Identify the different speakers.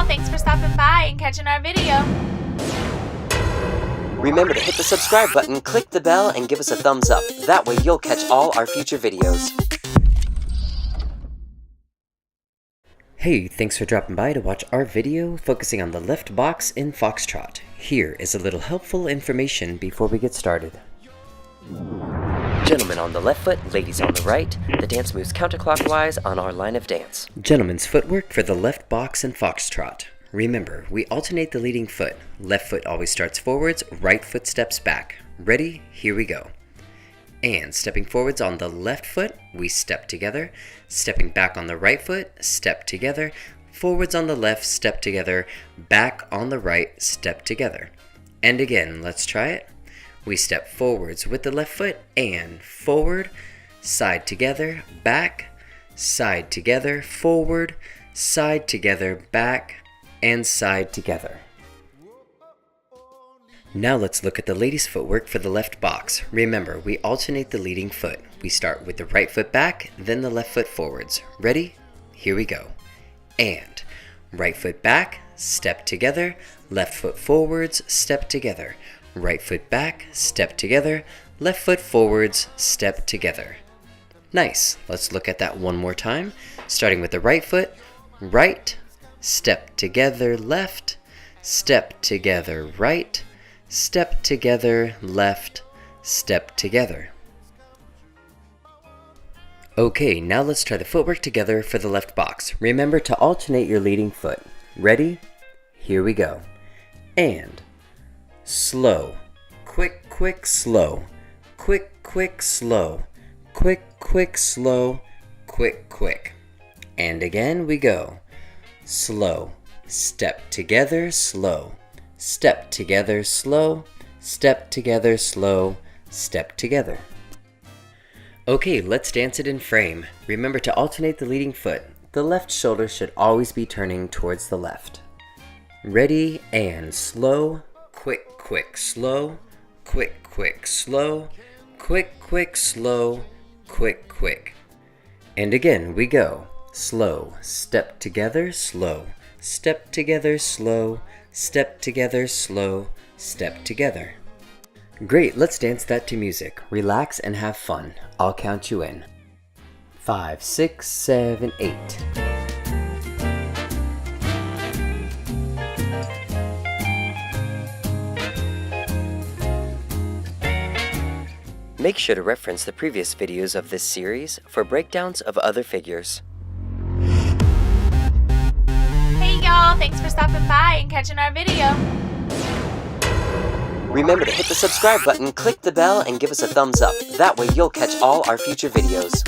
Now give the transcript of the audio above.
Speaker 1: thanks for stopping by and catching our video.
Speaker 2: Remember to hit the subscribe button, click the bell, and give us a thumbs up. That way you'll catch all our future videos. Hey, thanks for dropping by to watch our video focusing on the left box in Foxtrot. Here is a little helpful information before we get started. Gentlemen on the left foot, ladies on the right. The dance moves counterclockwise on our line of dance. Gentlemen's footwork for the left box in Foxtrot. Remember, we alternate the leading foot. Left foot always starts forwards, right foot steps back. Ready? Here we go. And stepping forwards on the left foot, we step together. Stepping back on the right foot, step together. Forwards on the left, step together. Back on the right, step together. And again, let's try it. We step forwards with the left foot and forward, side together, back, side together, forward, side together, back, and side together. Now let's look at the ladies' footwork for the left box. Remember, we alternate the leading foot. We start with the right foot back, then the left foot forwards. Ready? Here we go. And right foot back, step together, left foot forwards, step together. Right foot back, step together, left foot forwards, step together. Nice. Let's look at that one more time. Starting with the right foot, right, step together, left, step together, right, step together, left, step together. Okay, now let's try the footwork together for the left box. Remember to alternate your leading foot. Ready? Here we go. And slow, quick, quick, slow, quick, quick, slow, quick, quick, slow, quick, quick. And again we go. Slow, step together, slow, step together, slow, step together, slow, step together. Okay, let's dance it in frame. Remember to alternate the leading foot. The left shoulder should always be turning towards the left. Ready and slow, quick, quick, slow, quick, quick, slow, quick, quick, slow, quick, quick. And again we go. Slow, step together, slow, step together, slow, step together, slow, step together. Great, let's dance that to music. Relax and have fun. I'll count you in. 5, 6, 7, 8. Make sure to reference the previous videos of this series for breakdowns of other figures.
Speaker 1: Hey y'all, thanks for stopping by and catching our video.
Speaker 2: Remember to hit the subscribe button, click the bell, and give us a thumbs up. That way you'll catch all our future videos.